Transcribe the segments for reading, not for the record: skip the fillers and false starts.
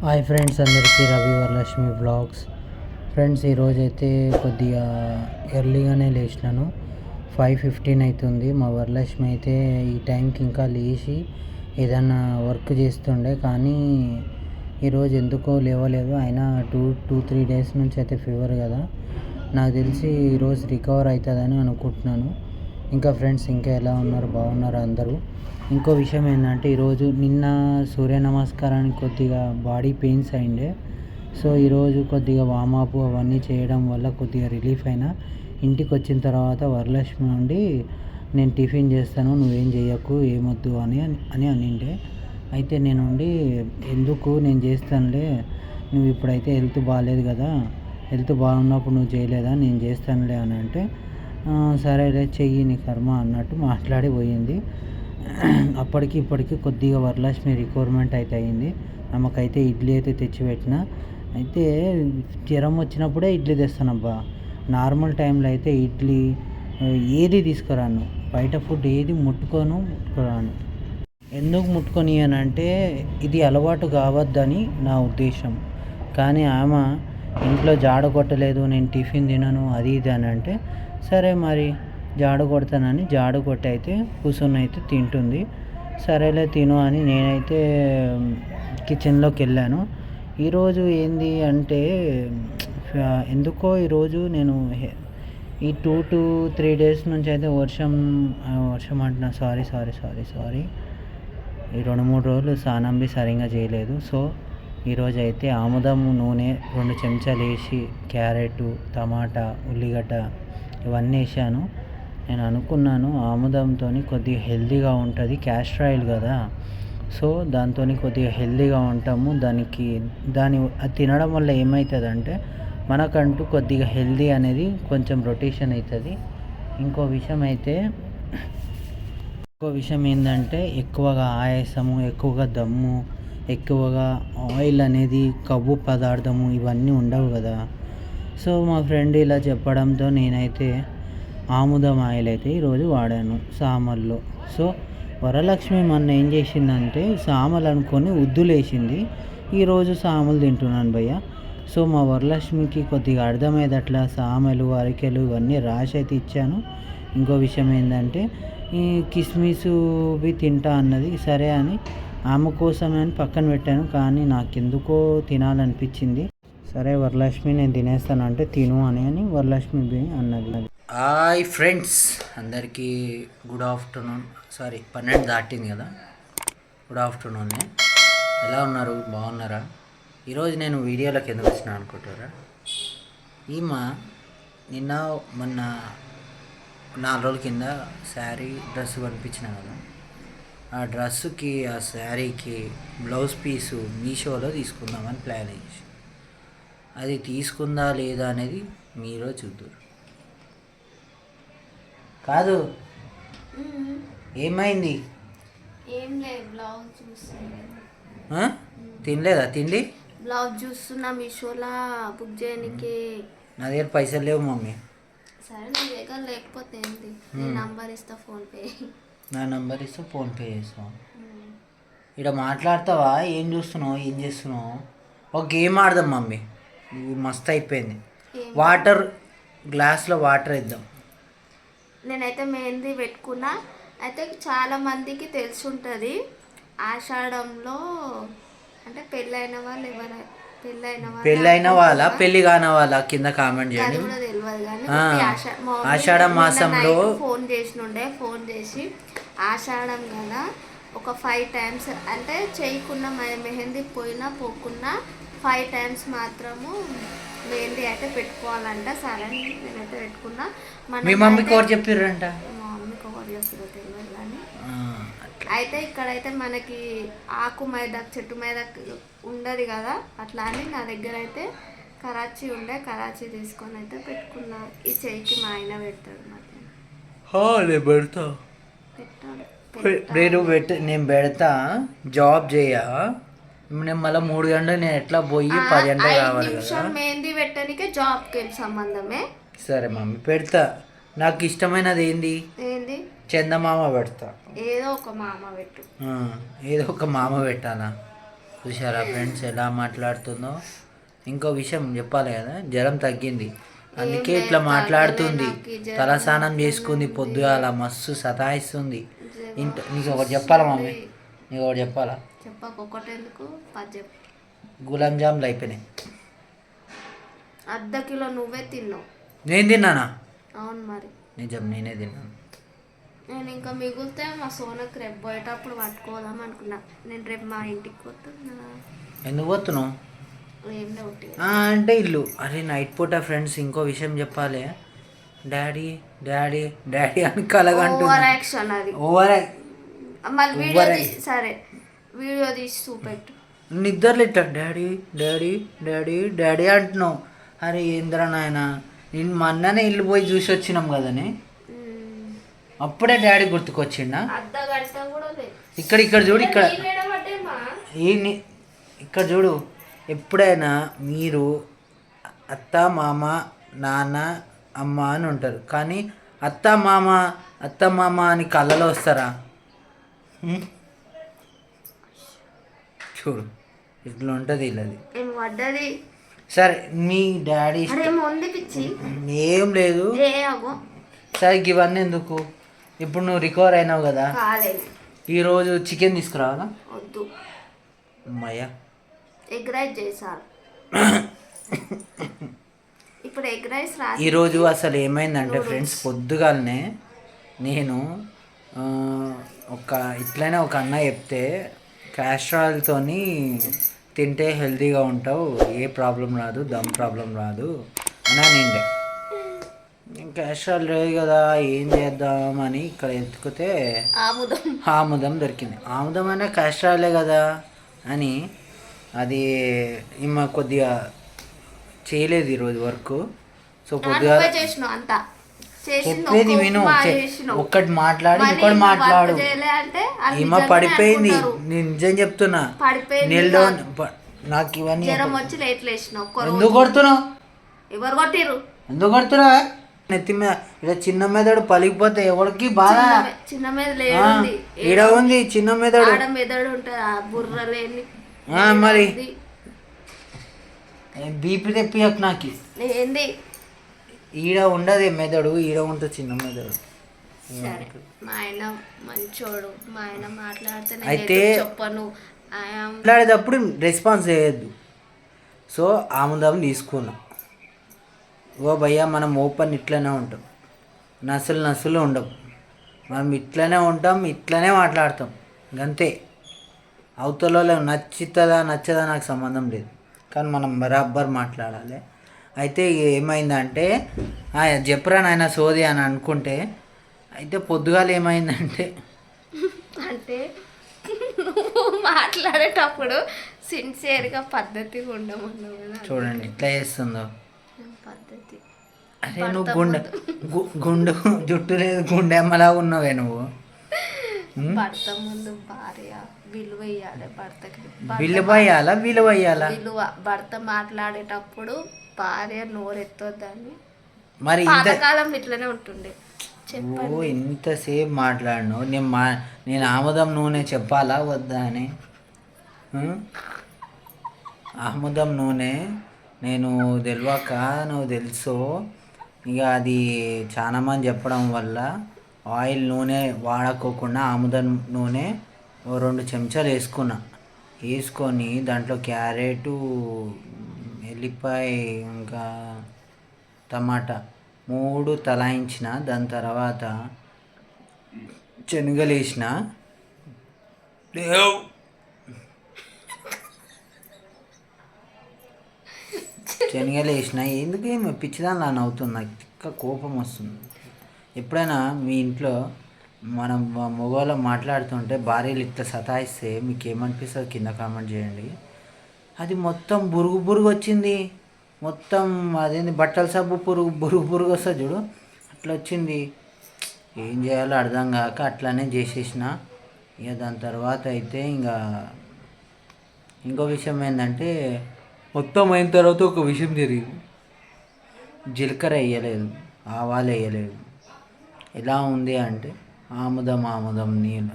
Hi friends, అందరికీ Ravi Varalakshmi blogs. Friends, ఈరోజైతే కొద్దిగా ఎర్లీగానే లేచినాను. 5:15 అవుతుంది. మా వరలక్ష్మి అయితే ఈ టైంకి ఇంకా లేచి ఏదైనా వర్క్ చేస్తుండే, కానీ ఈరోజు ఎందుకో లేవలేదు. అయినా 2-3 డేస్ నుంచి అయితే ఫీవర్ కదా, నాకు తెలిసి ఈరోజు రికవర్ అవుతుందని అనుకుంటున్నాను. ఇంకా ఫ్రెండ్స్, ఇంకా ఎలా ఉన్నారు? బాగున్నారు అందరూ? ఇంకో విషయం ఏంటంటే, ఈరోజు నిన్న సూర్య నమస్కారానికి కొద్దిగా బాడీ పెయిన్స్ అయిండే. సో ఈరోజు కొద్దిగా వామాప్ అవన్నీ చేయడం వల్ల కొద్దిగా రిలీఫ్ అయినా. ఇంటికి వచ్చిన తర్వాత వరలక్ష్మి నుండి నేను టిఫిన్ చేస్తాను, నువ్వేం చేయకు, ఏమొద్దు అని అని అనిండే. అయితే నేనుండి ఎందుకు, నేను చేస్తానులే, నువ్వు ఇప్పుడైతే హెల్త్ బాగాలేదు కదా, హెల్త్ బాగున్నప్పుడు నువ్వు చేయలేదా, నేను చేస్తానులే అని అంటే, సరేలే చెయ్యి నీ కర్మ అన్నట్టు మాట్లాడి పోయింది. అప్పటికి ఇప్పటికి కొద్దిగా వరలక్ష్మి రిక్వైర్మెంట్ అయితే అయింది. ఆమెకైతే ఇడ్లీ అయితే తెచ్చిపెట్టిన. అయితే జ్వరం వచ్చినప్పుడే ఇడ్లీ తెస్తానబ్బా. నార్మల్ టైంలో అయితే ఇడ్లీ ఏది తీసుకురాను, బయట ఫుడ్ ఏది ముట్టుకోరాను. ఎందుకు ముట్టుకొని అని అంటే, ఇది అలవాటు కావద్దని నా ఉద్దేశం. కానీ ఆమె ఇంట్లో జాడ కొట్టలేదు, నేను టిఫిన్ తినను అది ఇది అని అంటే, సరే మరి జాడు కొడతానని జాడు కొట్టి అయితే కూర్చొని అయితే తింటుంది. సరేలే తిను అని నేనైతే కిచెన్లోకి వెళ్ళాను. ఈరోజు ఏంది అంటే, ఎందుకో ఈరోజు నేను ఈ 2-3 డేస్ నుంచి అయితే వర్షం అంటున్నా, సారీ ఈ 2-3 రోజులు స్నానం బి సరిగ్గా చేయలేదు. సో ఈరోజు అయితే ఆముదం నూనె 2 చెంచాలు వేసి క్యారెట్, టమాటా, ఉల్లిగడ్డ ఇవన్నీ వేసాను. నేను అనుకున్నాను ఆముదంతో కొద్దిగా హెల్తీగా ఉంటుంది, క్యాస్టర్ ఆయిల్ కదా, సో దాంతో కొద్దిగా హెల్తీగా ఉంటాము. అది తినడం వల్ల ఏమవుతుందంటే, మనకంటూ కొద్దిగా హెల్తీ అనేది కొంచెం రొటేషన్ అవుతుంది. ఇంకో విషయం ఏంటంటే, ఎక్కువగా ఆయాసము, ఎక్కువగా దమ్ము, ఎక్కువగా ఆయిల్ అనేది, కొవ్వు పదార్థము ఇవన్నీ ఉండవు కదా. సో మా ఫ్రెండ్ ఇలా చెప్పడంతో నేనైతే ఆముదం ఆయిల్ అయితే ఈరోజు వాడాను సామల్లో. సో వరలక్ష్మి మొన్న ఏం చేసిందంటే, సామలు అనుకొని ఉద్దులేసింది. ఈరోజు సామలు తింటున్నాను భయ్య. సో మా వరలక్ష్మికి కొద్దిగా అర్థమయ్యేటట్లా సామలు, అరికెలు ఇవన్నీ రాసి అయితే ఇచ్చాను. ఇంకో విషయం ఏంటంటే, ఈ కిస్మిస్వి తింటా అన్నది. సరే అని ఆమె కోసమే అని పక్కన పెట్టాను, కానీ నాకెందుకో తినాలనిపించింది. సరే వరలక్ష్మి నేను తినేస్తాను అంటే తిను అని వరలక్ష్మి అన్నది. హాయ్ ఫ్రెండ్స్, అందరికీ గుడ్ ఆఫ్టర్నూన్. 12 దాటింది కదా, గుడ్ ఆఫ్టర్నూనే. ఎలా ఉన్నారు? బాగున్నారా? ఈరోజు నేను వీడియోలోకి ఎందుకు వచ్చినా అనుకుంటారా? ఈమె నిన్న మొన్న 4 రోజుల కింద శారీ డ్రెస్ కనిపించిన కదా, ఆ డ్రెస్సుకి ఆ శారీకి బ్లౌజ్ పీసు మీషోలో తీసుకుందామని ప్లాన్ చేసి, అది తీసుకుందా లేదా అనేది మీరో చూద్దారు. కాదు, ఏమైంది? ఏం లేదు, బ్లౌజ్ చూస్తున్నా. తినలేదా తిండి? బ్లౌజ్ చూస్తున్నా మీషోలా బుక్ చేయడానికి. నా దగ్గర పైసలు లేవు మమ్మీ. సరే నీ దగ్గర లేకపోతే ఏంటి, నీ నంబర్ ఇస్తా, ఫోన్పే. నా నంబర్ ఇస్తే ఫోన్పే చేస్తావు. ఇక్కడ మాట్లాడతావా? ఏం చూస్తున్నావు, ఏం చేస్తున్నావు? ఒక గేమ్ ఆడదాం మమ్మీ, ఇది మస్తు అయిపోయింది. వాటర్ గ్లాస్లో వాటర్ ఇద్దాం. నేనైతే మెహందీ పెట్టుకున్నా. అయితే చాలా మందికి తెలిసి ఉంటుంది, ఆషాఢంలో అంటే పెళ్ళైన వాళ్ళు పెళ్ళైన వాళ్ళ పెళ్ళి కాని వాళ్ళ కింద కామెంట్ చేయండి. కూడా తెలియదు కానీ ఆషాఢ మాసంలో ఫోన్ చేసి ఆషాఢం కదా, ఒక 5 times అంటే చేయకున్న మెహందీ పోకున్నా 5 times మాత్రము మెహందీ అయితే పెట్టుకోవాలంట. సరే నేనైతే పెట్టుకున్నా. మీ మమ్మీకి ఎవరు చెప్పారంట? మా మమ్మీకి ఎవరు చెప్పారో తెలియదు కానీ, అయితే ఇక్కడైతే మనకి ఆకు మైదాకు, చెట్టు మైదాకు ఉండదు కదా, అట్లా అని నా దగ్గర అయితే కరాచీ తీసుకొని అయితే పెట్టుకున్నా. ఈ చెయ్యికి మా ఆయన పెడతాడు. నేను పెడతా, జాబ్ చేయ. నేను మళ్ళీ 3 గంటలు నేను ఎట్లా పోయి 10 గంటలు రావాలి కదా. మెహందీ పెట్టడానికే జాబ్కి సంబంధమే. సరే మమ్మీ పెడతా. నాకు ఇష్టమైనది ఏంది? చందమామ పెడతా. ఏదో ఒక మామ పెట్టాలా? చూసారా ఫ్రెండ్స్ ఎలా మాట్లాడుతుందో. ఇంకో విషయం చెప్పాలి కదా, జ్వరం తగ్గింది అందుకే ఇట్లా మాట్లాడుతుంది. తలస్నానం చేసుకుంది పొద్దుగాల, మస్తు సతాయిస్తుంది. నీకు ఒకటి చెప్పాలా మమ్మీ, నీకు ఒకటి చెప్పాలా? ఒకటెందుకు గులాబ్ జాములు అయిపోయినాయి. ½ కిలో నువ్వే తిన్నావు. నేను తిన్నానా? అవును మరి. నిజం, నేనే తిన్నాను. నేను ఇంకా మిగిలితే మా సోనకి రేపు పోయేటప్పుడు పట్టుకోదాం అనుకున్నా. నేను రేపు మా ఇంటికి పోతున్నా. ఎందుకు పోతున్నావు? ఏం లేవు అంటే ఇల్లు. అరే నైట్ పూట ఫ్రెండ్స్ ఇంకో విషయం చెప్పాలి. డాడీ డాడీ డాడీ అని కలగంటుంది. ఓవర్ యాక్షన్ అది. మళ్ళీ వీడియో సరే వీడియో తీసి చూపెట్టు. నిద్రలు ఇట్లా డాడీ డాడీ డాడీ డాడీ అంటున్నావు. అరే ఏంద్రా నాయన, నేను మొన్ననే ఇల్లు పోయి చూసి వచ్చినాం కదని అప్పుడే డాడీ గుర్తుకొచ్చిండా? ఇక్కడ ఇక్కడ చూడు, ఇక్కడ చూడు. ఎప్పుడైనా మీరు అత్త మామ నాన్న అమ్మ అని ఉంటారు, కానీ అత్త మామ అని కళ్ళలో వస్తారా? చూడు ఇట్లా ఉంటుంది ఇల్లది. సరే మీ డాడీ ఏం లేదు. సరే ఇవన్నీ ఎందుకు, ఇప్పుడు నువ్వు రికవర్ అయినావు కదా, ఈరోజు చికెన్ తీసుకురావాలా? వద్దు అమ్మయ్యా, ఎగ్ రైస్ చేశారు. ఇప్పుడు ఎగ్ రైస్ ఈరోజు అసలు ఏమైందంటే ఫ్రెండ్స్, పొద్దుగాలనే నేను ఇట్లనే ఒక అన్న చెప్తే క్యాస్ట్రాల్తోని తింటే హెల్తీగా ఉంటావు, ఏ ప్రాబ్లం రాదు, దమ్ ప్రాబ్లం రాదు అని నిండే. క్యాస్ట్రాల్ లేదు కదా, ఏం చేద్దామని ఇక్కడ ఎత్తుకుతే ఆముదం దొరికింది. ఆముదం అయినా క్యాస్ట్రాలే కదా అని అది ఈమె కొద్దిగా చేయలేదు ఈరోజు వర్క్. సో పొద్దుగా చెప్పేది విను, ఒక్కటి మాట్లాడి ఇంకోటి మాట్లాడు. ఈమె పడిపోయింది, నేను నిజం చెప్తున్నా. నాకు ఇవన్నీ ఎందుకు కొడుతున్నావు? ఎవరు కొట్టిరు? ఎందుకు కొడుతున్నావా? నెత్తి మీద ఇలా చిన్న మెదడు పలిగిపోతే ఎవరికి బాధ? చిన్న మెదడు ఈడ ఉంది, చిన్న మెదడు మెదడు ఉంటుంది, బుర్ర లేని. మరి బీపీ తెప్పియకు నాకు. ఏంది ఈడ ఉండదు మెదడు, ఈడ ఉంటుంది చిన్న మెదడు. సరే మా ఆయన మంచోడు, మా ఆయన మాట్లాడితే అయితే చెప్పను, మాట్లాడేటప్పుడు రెస్పాన్స్ చేయొద్దు. సో ఆముదం తీసుకున్నా. ఓ భయ్యా, మనం ఓపెన్ ఇట్లనే ఉంటాం, నసులు ఉండవు. మనం ఇట్లనే ఉంటాం, ఇట్లనే మాట్లాడతాం, అంతే. అవతలలో నచ్చుతుందా నచ్చదా నాకు సంబంధం లేదు, కానీ మనం బరాబర్ మాట్లాడాలి. అయితే ఏమైందంటే చెప్పరా నాయన సోది అని అనుకుంటే, అయితే పొద్దుగాల ఏమైందంటే అంటే మాట్లాడేటప్పుడు సిన్సియర్గా పద్ధతిగా ఉండమన్నావు కదా. చూడండి ఎట్లా చేస్తుందో పద్ధతి. అరే నువ్వు గుండు జుట్టు లేదు, గుండెమ్మలా ఉన్నావే నువ్వు. భర్త ముందు భార్య విలువ ఇవ్వాలి, భర్తకి విలువ ఇవ్వాలా? విలువ. భర్త మాట్లాడేటప్పుడు భార్య నోరెత్తొద్దని మరి పాతకాలం ఇట్లనే ఉంటుండే. ఓ ఇంతసేపు మాట్లాడినావు, నేను ఆముదం నూనె చెప్పాలా వద్దా అని? ఆముదం నూనె నేను తెలియక నువ్వు తెలుసో, ఇక అది చాలా మంది చెప్పడం వల్ల ఆయిల్ నూనె వాడుకోకుండా ఆముదం నూనె 2 చెంచాలు వేసుకొని దాంట్లో క్యారెటు, ఎల్లిపాయ, ఇంకా టమాటా 3 తలాయించిన. దాని తర్వాత శనగలు వేసిన. ఎందుకు ఏమి పిచ్చిదానిలా నవ్వుతుంది, నాకు తిక్క కోపం వస్తుంది. ఎప్పుడైనా మీ ఇంట్లో మనం మగవాళ్ళు మాట్లాడుతుంటే భార్యలు ఇట్లా సతాయిస్తే మీకు ఏమనిపిస్తుంది కింద కామెంట్ చేయండి. అది మొత్తం బురుగు వచ్చింది, మొత్తం అదేంది బట్టల సబ్బు బురుగు వస్తుంది చూడు, అట్లా వచ్చింది. ఏం చేయాలో అర్థం కాక అట్లానే చేసేసిన. ఇక దాని తర్వాత అయితే ఇంకో విషయం ఏంటంటే, మొత్తం అయిన తర్వాత ఒక విషయం జరిగింది. జీలకర్ర వేయలేదు, ఆవాలు వేయలేదు. ఎలా ఉంది అంటే ఆముదం నీళ్ళు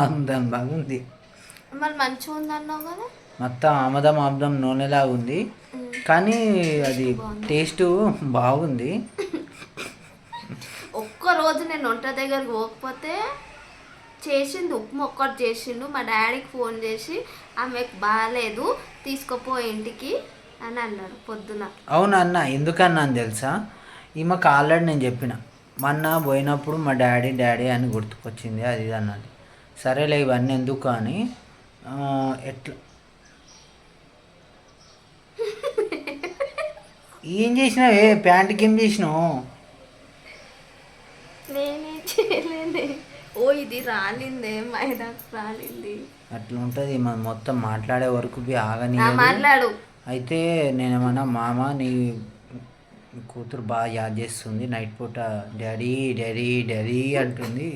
ఆముదం బాగుంది. మరి మంచిగా ఉంది అన్నావు కదా. మొత్తం ఆమదం ఆమదం నూనెలా ఉంది, కానీ అది టేస్ట్ బాగుంది. ఒక్కరోజు నేను వంట దగ్గరికి పోకపోతే చేసింది ఉప్మా ఒక్కటి చేసిండు. మా డాడీకి ఫోన్ చేసి ఆమెకు బాగాలేదు తీసుకుపో ఇంటికి అని అన్నాడు పొద్దున. అవును అన్న, ఎందుకన్నా అని తెలుసా, ఈమెకు ఆల్రెడీ నేను చెప్పిన మొన్న పోయినప్పుడు మా డాడీ డాడీ అని గుర్తుకొచ్చింది అది ఇది అన్నది. సరేలే ఇవన్నీ ఎందుకు అని ఎట్లా ఏం చేసినావు, ఏ ప్యాంట్కి ఏం చేసినావు? నేనే చేయలేదే. ఓ ఇది రాలిందే, మైదాకు రాలింది. అట్లా ఉంటుంది మనం మొత్తం మాట్లాడే వరకు ఆగని. మాట్లాడు. అయితే నేనేమన్నా మామ నీ కూతురు బాగా యాద్ చేస్తుంది, నైట్ పూట డాడీ డాడీ డాడీ అంటుంది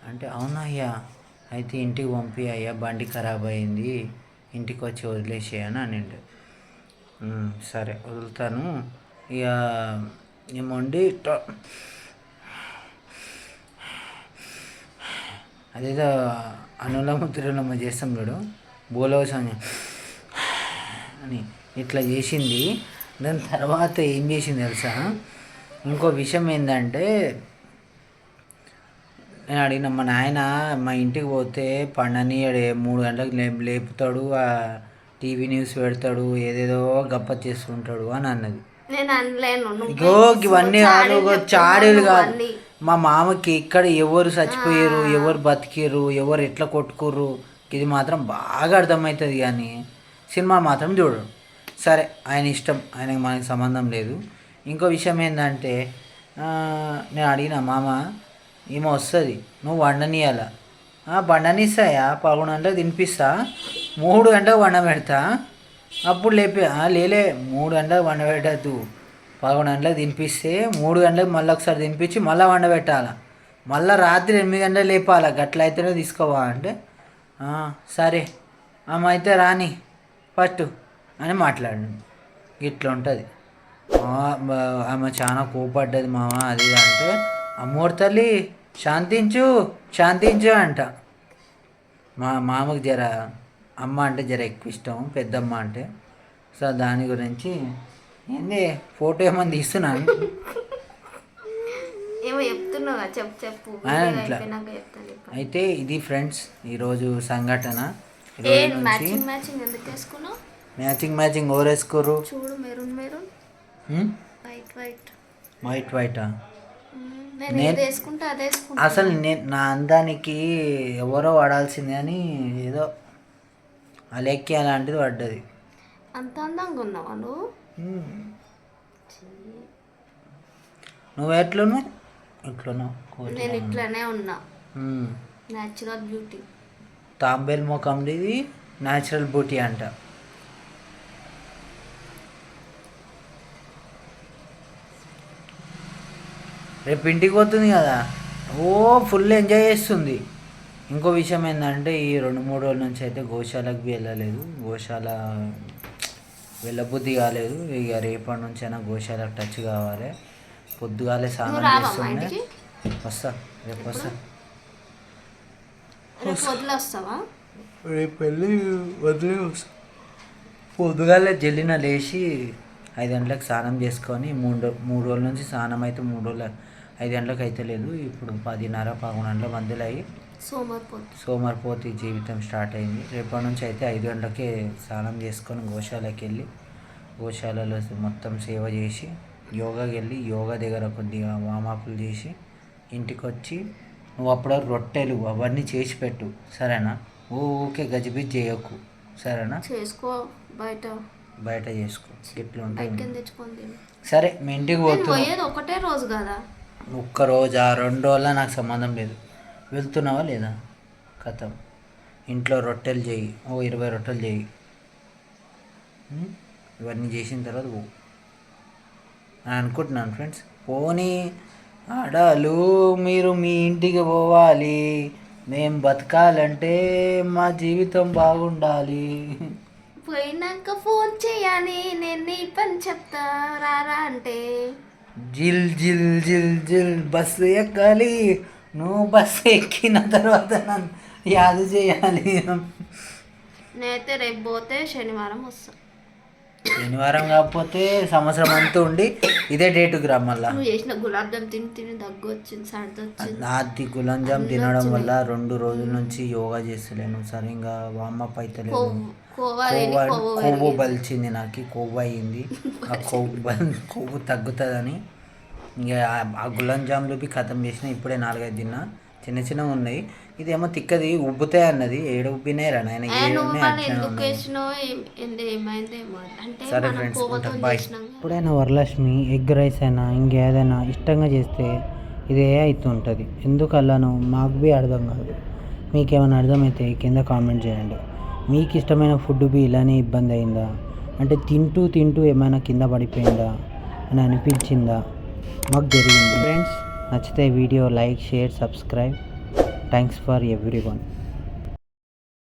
అంటే, అవునా అయ్యా, అయితే ఇంటికి పంపి అయ్యా, బండి ఖరాబ్ అయింది, ఇంటికి వచ్చి వదిలేసేయని అనిండు. సరే వదులుతాను ఇక ఏమండి. అదేదో అనులమ్మ తిరులమ్మ చేస్తాం చూడు, బోలవసాని అని ఇట్లా చేసింది. దాని తర్వాత ఏం చేసింది తెలుసా, ఇంకో విషయం ఏంటంటే, నేను అడిగిన మా నాయన మా ఇంటికి పోతే పండనీయడే, 3 గంటలకు లేపుతాడు, టీవీ న్యూస్ పెడతాడు, ఏదేదో గప్ప చేస్తుంటాడు అని అన్నది. ఇగో ఇవన్నీ చాడీలు కాదు, మా మామకి ఇక్కడ ఎవరు చచ్చిపోయారు, ఎవరు బతికారు, ఎవరు ఎట్లా కొట్టుకుర్రు, ఇది మాత్రం బాగా అర్థమవుతుంది, కానీ సినిమా మాత్రం చూడరు. సరే ఆయన ఇష్టం, ఆయనకి మనకి సంబంధం లేదు. ఇంకో విషయం ఏంటంటే, నేను అడిగిన మామ ఏమో వస్తుంది నువ్వు వండనియాల, వండనిస్తాయా, 11 గంటలకు తినిపిస్తా, 3 గంటలకు వండ పెడతా, అప్పుడు లేలే 3 గంటలకు వండ పెట్టద్దు, 11 గంటలకు తినిపిస్తే 3 గంటలకు మళ్ళీ ఒకసారి తినిపించి మళ్ళీ వండ పెట్టాలి, మళ్ళీ రాత్రి 8 గంటలకు లేపాలి, గట్ల అయితేనే తీసుకోవా అంటే, సరే అమ్మ అయితే రాని ఫస్ట్ అని మాట్లాడండి. ఇట్లా ఉంటుంది. ఆమె చాలా కోపడ్డది మామ అది అంటే, అమ్మోరు తల్లి శాంతించు శాంతించు అంట. మా మామకు జర అమ్మ అంటే జర ఎక్కువ ఇష్టం, పెద్దమ్మ అంటే. సో దాని గురించి ఏంది ఫోటో ఏమన్నా తీస్తున్నాను ఏమో చెప్తున్నావా, చెప్పు. అట్లా అయితే ఇది ఫ్రెండ్స్ ఈరోజు సంఘటన. మ్యాచింగ్ ఓవర్ వేసుకోరు చూడు, మెరూన్ మెరూన్ వైట్ వైటా. నేను అసలు నా అందానికి ఎవరో పడాల్సింది అని ఏదో అలెక్కి అలాంటిది పడ్డది. అంత అందంగా ఉన్నావా నువ్వు? నువ్వు ఎట్లున్నావు? నేను ఇట్లానే ఉన్నా, న్యాచురల్ బ్యూటీ. తాంబేల్ ముఖంది న్యాచురల్ బ్యూటీ అంట. రేపు ఇంటికి పోతుంది కదా, ఫుల్ ఎంజాయ్ చేస్తుంది. ఇంకో విషయం ఏంటంటే, ఈ 2-3 రోజుల నుంచి అయితే గోశాలకు వెళ్ళలేదు, గోశాల వెళ్ళబుద్ధి కాలేదు. ఇక రేపటి నుంచి అయినా గోశాలకు టచ్ కావాలి. పొద్దుగాలే స్నానం చేస్తుండే. వస్తా, రేపు వస్తా. రేపు వెళ్ళి వదిలే వస్తా. పొద్దుగాలే జల్లిన లేచి 5 గంటలకు స్నానం చేసుకొని 3 రోజుల నుంచి స్నానం అయితే 3 రోజులు 5 గంటలకు అయితే లేదు, ఇప్పుడు 10:30-11 గంటల మధ్యలో అయ్యి సోమరిపోతి జీవితం స్టార్ట్ అయింది. రేపటి నుంచి అయితే 5 గంటలకే స్నానం చేసుకొని గోశాలకి వెళ్ళి గోశాలలో మొత్తం సేవ చేసి, యోగాకి వెళ్ళి యోగా దగ్గర కొద్దిగా వామాపులు చేసి ఇంటికి వచ్చి, నువ్వు అప్పుడు రొట్టెలు అవన్నీ చేసి పెట్టు, సరేనా? ఓకే గజిబిజి చేయకు, సరేనా? చేసుకో, బయట చేసుకో, ఇట్లా ఉంటుంది. సరే మీ ఇంటికి పోతున్నా, ఒకటే రోజు కదా, ఒక్క రోజా 2 రోజుల నాకు సంబంధం లేదు. వెళ్తున్నావా లేదా? కథం ఇంట్లో రొట్టెలు చేయి, 20 రొట్టెలు చేయి, ఇవన్నీ చేసిన తర్వాత అని అనుకుంటున్నాను ఫ్రెండ్స్. పోనీ ఆడాలు మీరు మీ ఇంటికి పోవాలి, మేము బతకాలంటే మా జీవితం బాగుండాలి. పోయినాక ఫోన్ చేయాలి, నేను నీ పని చెప్తా రారా అంటే, జిల్ జిల్ జిల్ జిల్ బస్సు ఎక్కాలి, నువ్వు బస్సు ఎక్కిన తర్వాత నన్ను యాద చేయాలి. నేనైతే రేపు పోతే శనివారం వస్తా. శనివారం కాకపోతే సంవత్సరం అంతా ఉండి ఇదే డేటుకి రా మళ్ళా. నువ్వు చేసిన గులాబ్ జామ్ తిని తిని దగ్గు వచ్చింది, సర్ది వచ్చింది. నాది గులాబ్ జామ్ తినడం వల్ల 2 రోజుల నుంచి యోగా చేస్తలేను, సరిగ్గా వామప్ అవుతలేదు. కొవ్వు బలిచింది, నాకు కొవ్వు అయ్యింది. ఆ కొవ్వు తగ్గుతుందని ఇంకా ఆ గులాబ్ జామ్లు ఖతం చేసిన. ఇప్పుడే 4-5 తిన్నా, చిన్న చిన్నగా ఉన్నాయి. ఇదేమో తిక్కది ఉబ్బుతాయి అన్నది, ఏడు ఉబ్బినాయిరా నాయన. సరే ఫ్రెండ్స్, బాయ్. ఎప్పుడైనా వరలక్ష్మి ఎగ్ రైస్ అయినా ఇంకేదైనా ఇష్టంగా చేస్తే ఇదే అవుతుంటుంది. ఎందుకు అలానో మాకు బి అర్థం కాదు. మీకేమైనా అర్థమైతే కింద కామెంట్ చేయండి. మీకు ఇష్టమైన ఫుడ్ బి ఇలానే ఇబ్బంది అయిందా, అంటే తింటూ ఏమైనా కింద పడిపోయిందా అని అనిపించిందా? మాకు జరిగింది. ఫ్రెండ్స్, నచ్చితే video like, share, subscribe. Thanks for everyone.